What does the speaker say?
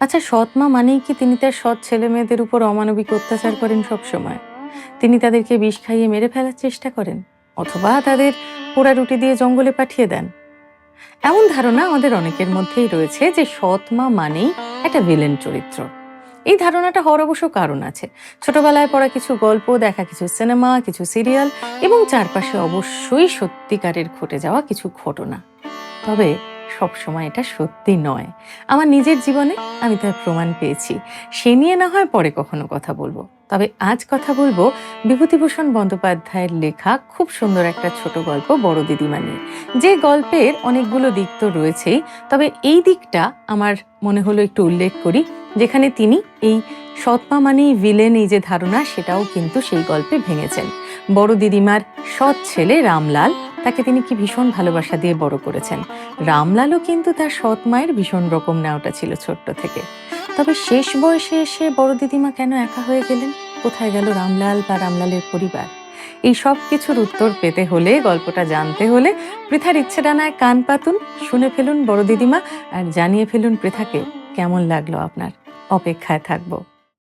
আচ্ছা, সৎ মা মানেই কি তিনি তার সৎ ছেলেমেয়েদের উপর অমানবিক অত্যাচার করেন সবসময়? তিনি তাদেরকে বিষ খাইয়ে মেরে ফেলার চেষ্টা করেন? অথবা তাদের পোড়া রুটি দিয়ে জঙ্গলে পাঠিয়ে দেন? এমন ধারণা আমাদের অনেকের মধ্যেই রয়েছে যে সৎ মা মানেই একটা ভিলেন চরিত্র। এই ধারণাটা হওয়ার অবশ্য কারণ আছে। ছোটবেলায় পড়া কিছু গল্প, দেখা কিছু সিনেমা, কিছু সিরিয়াল এবং চারপাশে অবশ্যই সত্যিকারের ঘটে যাওয়া কিছু ঘটনা। তবে সবসময় এটা সত্যি নয়। আমার নিজের জীবনে আমি তার প্রমাণ পেয়েছি। সে নিয়ে না হয় পরে কখনো কথা বলবো। তবে আজ কথা বলবো বিভূতিভূষণ বন্দ্যোপাধ্যায়ের লেখা খুব সুন্দর একটা ছোট গল্প বড় দিদিমা নিয়ে। যে গল্পের অনেকগুলো দিক তো রয়েছেই, তবে এই দিকটা আমার মনে হলো একটু উল্লেখ করি, যেখানে তিনি এই সৎমা মানেই ভিলেন এই যে ধারণা সেটাও কিন্তু সেই গল্পে ভেঙেছেন। বড় দিদিমার সৎ ছেলে রামলাল, তাকে তিনি কি ভীষণ ভালোবাসা দিয়ে বড় করেছেন। রামলালও কিন্তু তার সৎ মায়ের ভীষণ রকম নেওয়াটা ছিল ছোট্ট থেকে। তবে শেষ বয়সে এসে বড় দিদিমা কেন একা হয়ে গেলেন? কোথায় গেল রামলাল বা রামলালের পরিবার? এই সব কিছুর উত্তর পেতে হলে, গল্পটা জানতে হলে পৃথার ইচ্ছে ডানায় কান পাতুন, শুনে ফেলুন বড় দিদিমা, আর জানিয়ে ফেলুন পৃথাকে কেমন লাগলো আপনার। অপেক্ষায় থাকবো।